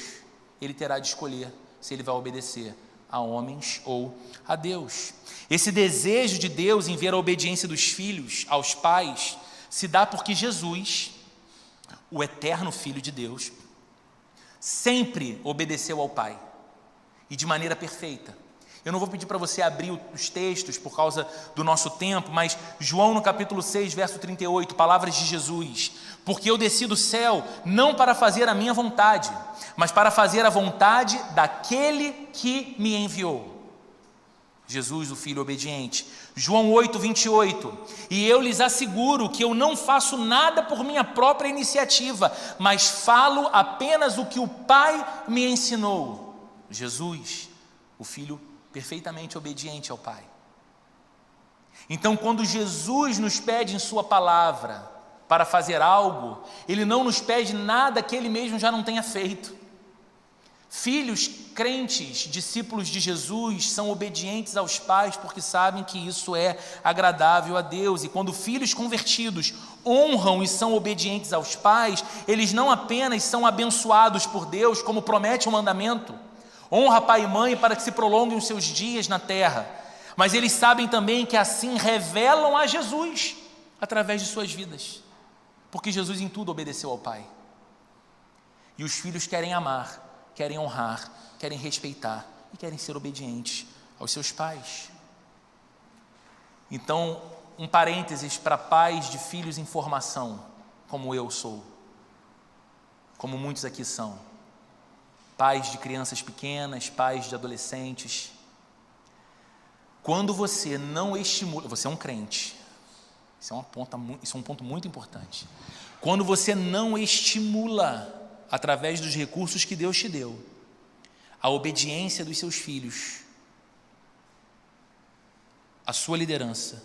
ele terá de escolher se ele vai obedecer a homens ou a Deus. Esse desejo de Deus em ver a obediência dos filhos aos pais se dá porque Jesus, o eterno Filho de Deus, sempre obedeceu ao Pai e de maneira perfeita. Eu não vou pedir para você abrir os textos por causa do nosso tempo, mas João no capítulo 6, verso 38, palavras de Jesus: porque eu desci do céu não para fazer a minha vontade, mas para fazer a vontade daquele que me enviou. Jesus, o Filho obediente. João 8, 28, e eu lhes asseguro que eu não faço nada por minha própria iniciativa, mas falo apenas o que o Pai me ensinou. Jesus, o Filho perfeitamente obediente ao Pai. Então, quando Jesus nos pede em sua palavra para fazer algo, Ele não nos pede nada que Ele mesmo já não tenha feito. Filhos crentes, discípulos de Jesus, são obedientes aos pais porque sabem que isso é agradável a Deus. E quando filhos convertidos honram e são obedientes aos pais, eles não apenas são abençoados por Deus, como promete o mandamento, honra pai e mãe para que se prolonguem os seus dias na terra, mas eles sabem também que assim revelam a Jesus através de suas vidas, porque Jesus em tudo obedeceu ao Pai. E os filhos querem amar, querem honrar, querem respeitar e querem ser obedientes aos seus pais. Então, um parênteses para pais de filhos em formação, como eu sou. como muitos aqui são, pais de crianças pequenas, pais de adolescentes. Quando você não estimula, você é um crente, isso é um ponto muito importante. Quando você não estimula, através dos recursos que Deus te deu, a obediência dos seus filhos, a sua liderança,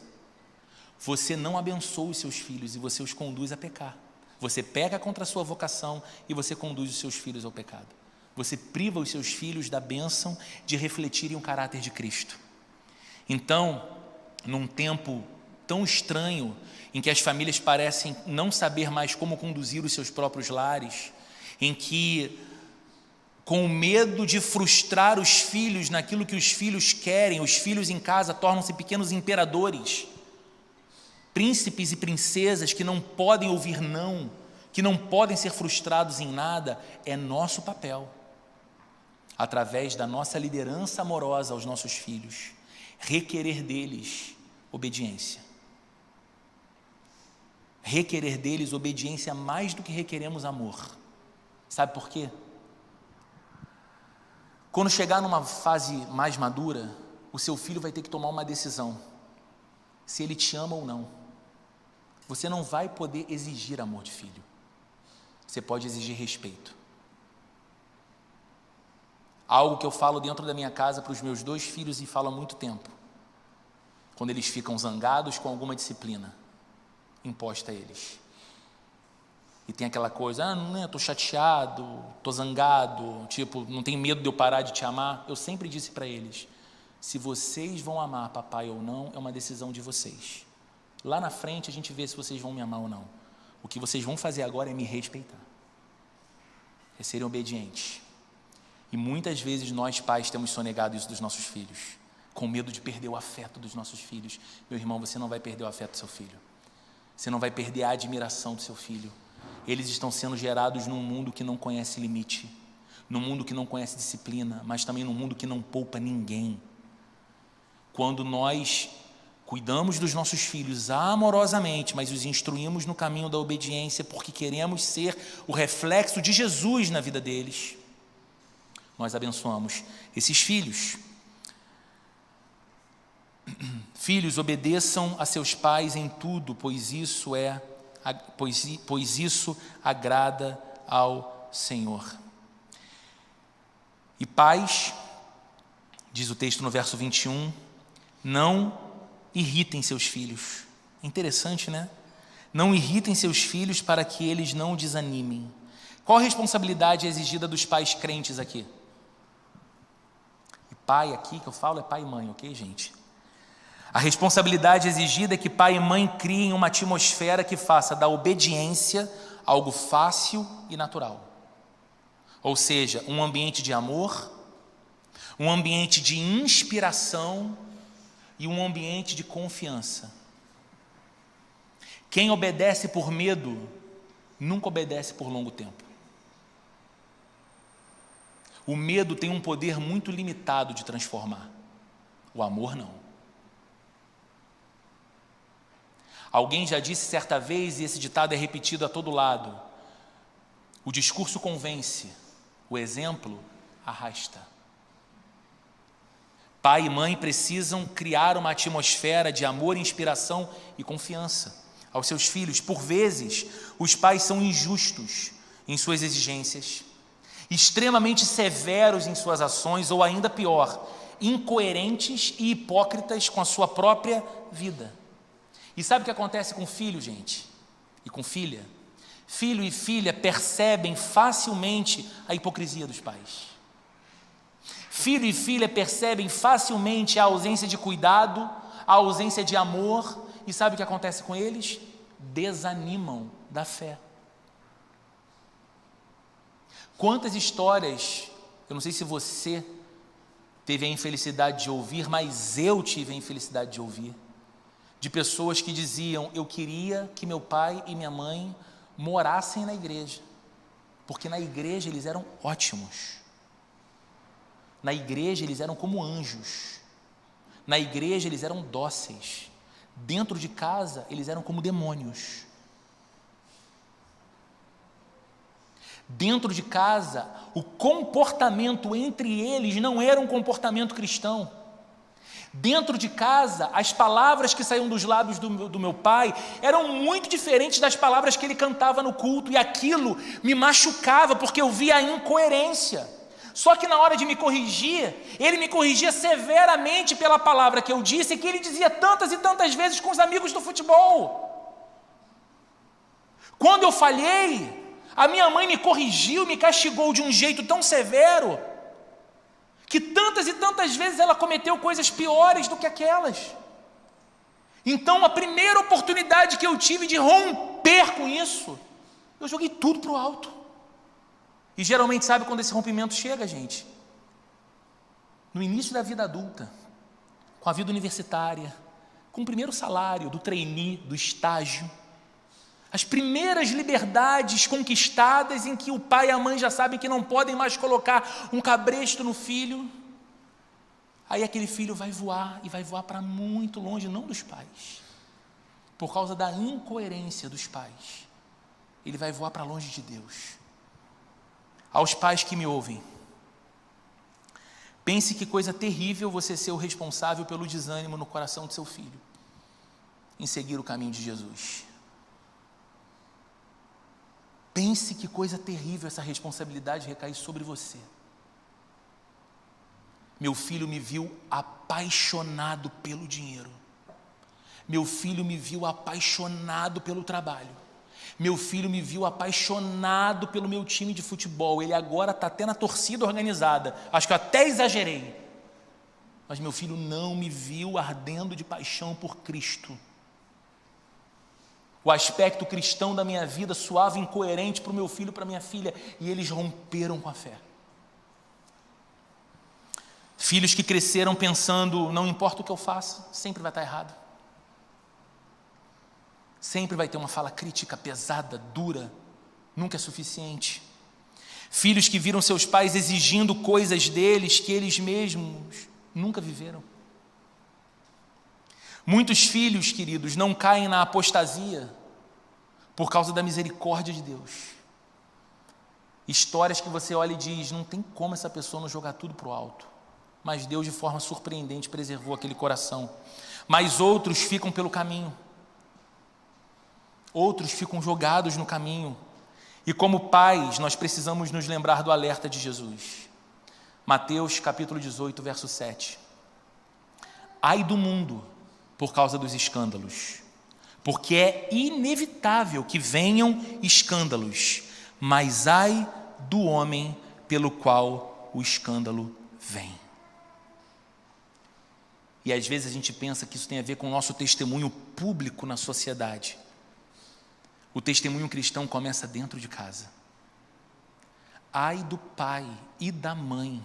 você não abençoa os seus filhos e você os conduz a pecar. Você peca contra a sua vocação e você conduz os seus filhos ao pecado. Você priva os seus filhos da bênção de refletirem o caráter de Cristo. Então, num tempo tão estranho, em que as famílias parecem não saber mais como conduzir os seus próprios lares, em que, com medo de frustrar os filhos naquilo que os filhos querem, os filhos em casa tornam-se pequenos imperadores, príncipes e princesas que não podem ouvir não, que não podem ser frustrados em nada. É nosso papel, através da nossa liderança amorosa aos nossos filhos, requerer deles obediência. Requerer deles obediência mais do que requeremos amor. Sabe por quê? Quando chegar numa fase mais madura, o seu filho vai ter que tomar uma decisão, se ele te ama ou não. Você não vai poder exigir amor de filho, você pode exigir respeito. Algo que eu falo dentro da minha casa para os meus 2 filhos e falo há muito tempo, quando eles ficam zangados com alguma disciplina imposta a eles, e tem aquela coisa, não, estou chateado, estou zangado, tipo, não tem medo de eu parar de te amar. Eu sempre disse para eles, se vocês vão amar papai ou não, é uma decisão de vocês. Lá na frente a gente vê se vocês vão me amar ou não. O que vocês vão fazer agora é me respeitar, é serem obedientes. E muitas vezes nós pais temos sonegado isso dos nossos filhos, com medo de perder o afeto dos nossos filhos. Meu irmão, você não vai perder o afeto do seu filho, você não vai perder a admiração do seu filho. Eles estão sendo gerados num mundo que não conhece limite, num mundo que não conhece disciplina, mas também num mundo que não poupa ninguém. Quando nós cuidamos dos nossos filhos amorosamente, mas os instruímos no caminho da obediência, porque queremos ser o reflexo de Jesus na vida deles, nós abençoamos esses filhos. Filhos, obedeçam a seus pais em tudo, pois isso agrada ao Senhor. E pais, diz o texto no verso 21, não irritem seus filhos. Interessante, né? Não irritem seus filhos para que eles não desanimem. Qual a responsabilidade exigida dos pais crentes aqui? E pai aqui que eu falo é pai e mãe, ok, gente? A responsabilidade exigida é que pai e mãe criem uma atmosfera que faça da obediência algo fácil e natural. Ou seja, um ambiente de amor, um ambiente de inspiração e um ambiente de confiança. Quem obedece por medo, nunca obedece por longo tempo. O medo tem um poder muito limitado de transformar, o amor não. Alguém já disse certa vez, e esse ditado é repetido a todo lado, o discurso convence, o exemplo arrasta. Pai e mãe precisam criar uma atmosfera de amor, inspiração e confiança aos seus filhos. Por vezes, os pais são injustos em suas exigências, extremamente severos em suas ações, ou ainda pior, incoerentes e hipócritas com a sua própria vida. E sabe o que acontece com filho, gente? E com filha? Filho e filha percebem facilmente a hipocrisia dos pais. Filho e filha percebem facilmente a ausência de cuidado, a ausência de amor. E sabe o que acontece com eles? Desanimam da fé. Quantas histórias, eu não sei se você teve a infelicidade de ouvir, mas eu tive a infelicidade de ouvir, de pessoas que diziam, eu queria que meu pai e minha mãe morassem na igreja, porque na igreja eles eram ótimos, na igreja eles eram como anjos, na igreja eles eram dóceis, dentro de casa eles eram como demônios. Dentro de casa, o comportamento entre eles não era um comportamento cristão. Dentro de casa, as palavras que saíam dos lábios do meu pai eram muito diferentes das palavras que ele cantava no culto, e aquilo me machucava, porque eu via a incoerência. Só que na hora de me corrigir, ele me corrigia severamente pela palavra que eu disse, e que ele dizia tantas e tantas vezes com os amigos do futebol. Quando eu falhei, a minha mãe me corrigiu, me castigou de um jeito tão severo, que tantas e tantas vezes ela cometeu coisas piores do que aquelas. Então, a primeira oportunidade que eu tive de romper com isso, eu joguei tudo para o alto. E geralmente, sabe quando esse rompimento chega, gente? No início da vida adulta, com a vida universitária, com o primeiro salário, do trainee, do estágio, as primeiras liberdades conquistadas em que o pai e a mãe já sabem que não podem mais colocar um cabresto no filho. Aí aquele filho vai voar, e vai voar para muito longe, não dos pais. Por causa da incoerência dos pais, ele vai voar para longe de Deus. Aos pais que me ouvem, pense que coisa terrível você ser o responsável pelo desânimo no coração do seu filho, em seguir o caminho de Jesus. Pense que coisa terrível essa responsabilidade recair sobre você. Meu filho me viu apaixonado pelo dinheiro. Meu filho me viu apaixonado pelo trabalho. Meu filho me viu apaixonado pelo meu time de futebol. Ele agora está até na torcida organizada. Acho que eu até exagerei. Mas meu filho não me viu ardendo de paixão por Cristo. O aspecto cristão da minha vida soava incoerente para o meu filho e para a minha filha, e eles romperam com a fé. Filhos que cresceram pensando, não importa o que eu faça, sempre vai estar errado. Sempre vai ter uma fala crítica pesada, dura, nunca é suficiente. Filhos que viram seus pais exigindo coisas deles que eles mesmos nunca viveram. Muitos filhos, queridos, não caem na apostasia por causa da misericórdia de Deus. Histórias que você olha e diz, não tem como essa pessoa não jogar tudo para o alto. Mas Deus, de forma surpreendente, preservou aquele coração. Mas outros ficam pelo caminho. Outros ficam jogados no caminho. E como pais, nós precisamos nos lembrar do alerta de Jesus. Mateus capítulo 18, verso 7. Ai do mundo por causa dos escândalos, porque é inevitável que venham escândalos, mas ai do homem pelo qual o escândalo vem. E às vezes a gente pensa que isso tem a ver com o nosso testemunho público na sociedade. O testemunho cristão começa dentro de casa. Ai do pai e da mãe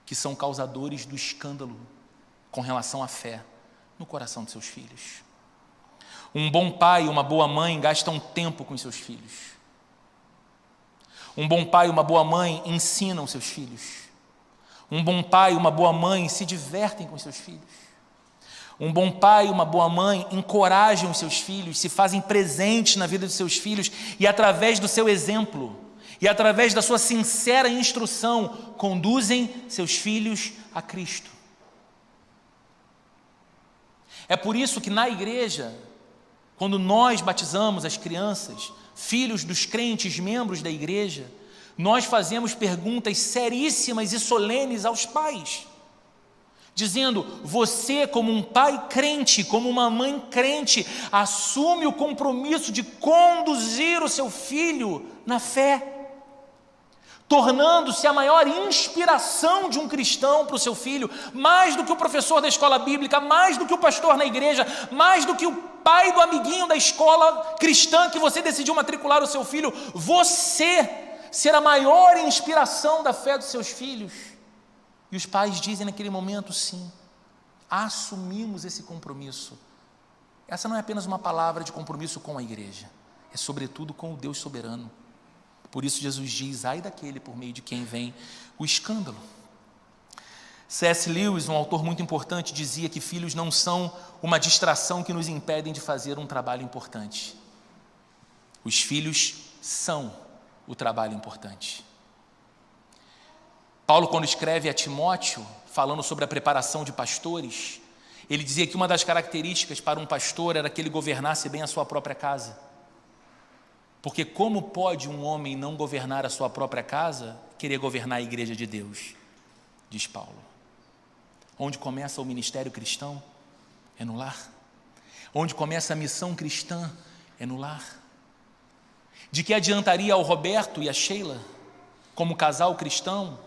que são causadores do escândalo com relação à fé no coração de seus filhos. Um bom pai e uma boa mãe gastam tempo com seus filhos. Um bom pai e uma boa mãe ensinam seus filhos. Um bom pai e uma boa mãe se divertem com seus filhos. Um bom pai e uma boa mãe encorajam os seus filhos, se fazem presentes na vida dos seus filhos e através do seu exemplo e através da sua sincera instrução conduzem seus filhos a Cristo. É por isso que na igreja, quando nós batizamos as crianças, filhos dos crentes, membros da igreja, nós fazemos perguntas seríssimas e solenes aos pais, dizendo, você como um pai crente, como uma mãe crente, assume o compromisso de conduzir o seu filho na fé, tornando-se a maior inspiração de um cristão para o seu filho, mais do que o professor da escola bíblica, mais do que o pastor na igreja, mais do que o pai do amiguinho da escola cristã que você decidiu matricular o seu filho, você ser a maior inspiração da fé dos seus filhos. E os pais dizem naquele momento, sim, assumimos esse compromisso. Essa não é apenas uma palavra de compromisso com a igreja, é sobretudo com o Deus soberano. Por isso Jesus diz, ai daquele por meio de quem vem o escândalo. C.S. Lewis, um autor muito importante, dizia que filhos não são uma distração que nos impedem de fazer um trabalho importante. Os filhos são o trabalho importante. Paulo, quando escreve a Timóteo, falando sobre a preparação de pastores, ele dizia que uma das características para um pastor era que ele governasse bem a sua própria casa. Porque como pode um homem não governar a sua própria casa, querer governar a igreja de Deus? Diz Paulo. Onde começa o ministério cristão? É no lar. Onde começa a missão cristã? É no lar. De que adiantaria ao Roberto e a Sheila, como casal cristão,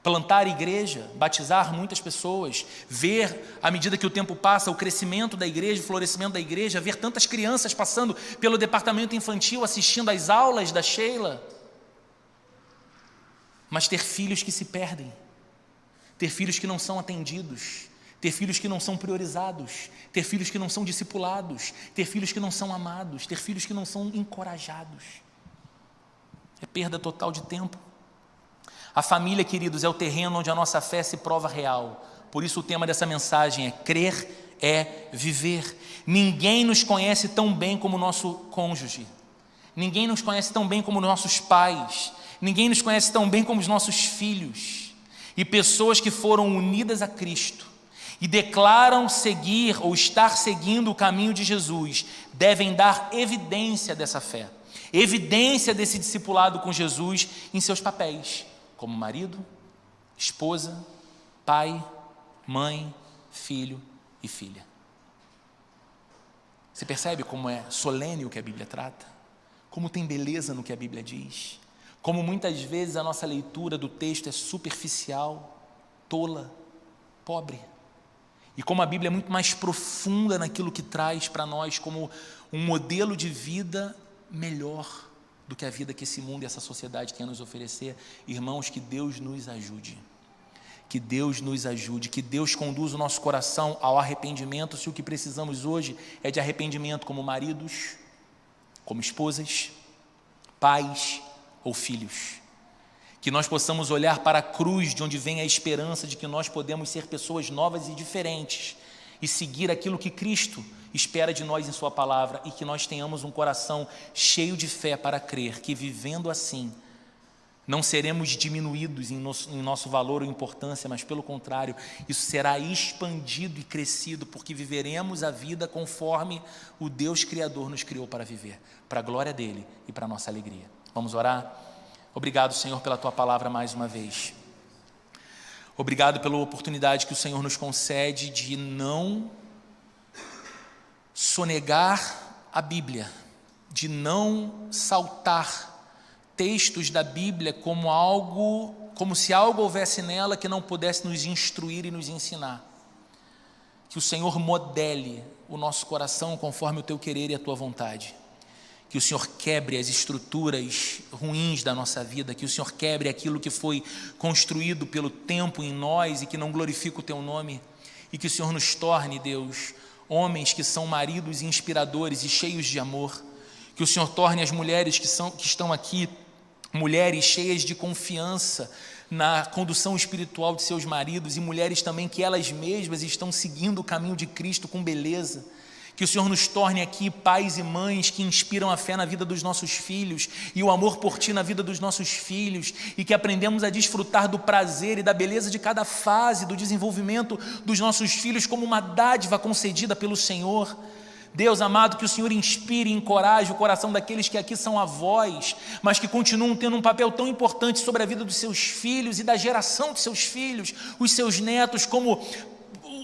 plantar igreja, batizar muitas pessoas, ver, à medida que o tempo passa, o crescimento da igreja, o florescimento da igreja, ver tantas crianças passando pelo departamento infantil, assistindo às aulas da Sheila, mas ter filhos que se perdem, ter filhos que não são atendidos, ter filhos que não são priorizados, ter filhos que não são discipulados, ter filhos que não são amados, ter filhos que não são encorajados. É perda total de tempo. A família, queridos, é o terreno onde a nossa fé se prova real. Por isso o tema dessa mensagem é crer é viver. Ninguém nos conhece tão bem como o nosso cônjuge. Ninguém nos conhece tão bem como os nossos pais. Ninguém nos conhece tão bem como os nossos filhos. E pessoas que foram unidas a Cristo e declaram seguir ou estar seguindo o caminho de Jesus devem dar evidência dessa fé, evidência desse discipulado com Jesus em seus papéis, como marido, esposa, pai, mãe, filho e filha. Você percebe como é solene o que a Bíblia trata? Como tem beleza no que a Bíblia diz? Como muitas vezes a nossa leitura do texto é superficial, tola, pobre. E como a Bíblia é muito mais profunda naquilo que traz para nós como um modelo de vida melhor do que a vida que esse mundo e essa sociedade tem a nos oferecer. Irmãos, que Deus nos ajude. Que Deus nos ajude, que Deus conduza o nosso coração ao arrependimento, se o que precisamos hoje é de arrependimento como maridos, como esposas, pais ou filhos. Que nós possamos olhar para a cruz de onde vem a esperança de que nós podemos ser pessoas novas e diferentes e seguir aquilo que Cristo espera de nós em sua palavra, e que nós tenhamos um coração cheio de fé para crer que vivendo assim não seremos diminuídos em nosso valor ou importância, mas pelo contrário, isso será expandido e crescido, porque viveremos a vida conforme o Deus Criador nos criou para viver, para a glória dele e para a nossa alegria. Vamos orar? Obrigado, Senhor, pela tua palavra mais uma vez. Obrigado pela oportunidade que o Senhor nos concede de não sonegar a Bíblia, de não saltar textos da Bíblia como se algo houvesse nela que não pudesse nos instruir e nos ensinar. Que o Senhor modele o nosso coração conforme o teu querer e a tua vontade. Que o Senhor quebre as estruturas ruins da nossa vida, que o Senhor quebre aquilo que foi construído pelo tempo em nós e que não glorifica o teu nome, e que o Senhor nos torne, Deus, homens que são maridos inspiradores e cheios de amor. Que o Senhor torne as mulheres que estão aqui, mulheres cheias de confiança na condução espiritual de seus maridos, e mulheres também que elas mesmas estão seguindo o caminho de Cristo com beleza. Que o Senhor nos torne aqui pais e mães que inspiram a fé na vida dos nossos filhos e o amor por Ti na vida dos nossos filhos, e que aprendemos a desfrutar do prazer e da beleza de cada fase do desenvolvimento dos nossos filhos como uma dádiva concedida pelo Senhor. Deus amado, que o Senhor inspire e encoraje o coração daqueles que aqui são avós, mas que continuam tendo um papel tão importante sobre a vida dos seus filhos e da geração de seus filhos, os seus netos, como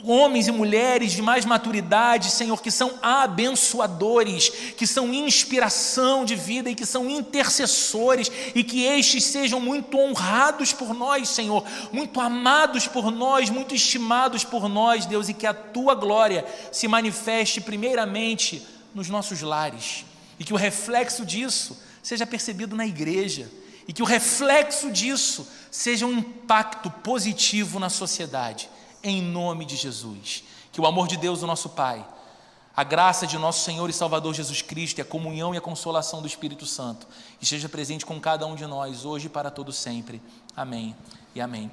homens e mulheres de mais maturidade, Senhor, que são abençoadores, que são inspiração de vida e que são intercessores, e que estes sejam muito honrados por nós, Senhor, muito amados por nós, muito estimados por nós, Deus, e que a Tua glória se manifeste primeiramente nos nossos lares, e que o reflexo disso seja percebido na igreja, e que o reflexo disso seja um impacto positivo na sociedade. Em nome de Jesus, que o amor de Deus, o nosso Pai, a graça de nosso Senhor e Salvador Jesus Cristo, e a comunhão e a consolação do Espírito Santo esteja presente com cada um de nós, hoje e para todo sempre. Amém e amém.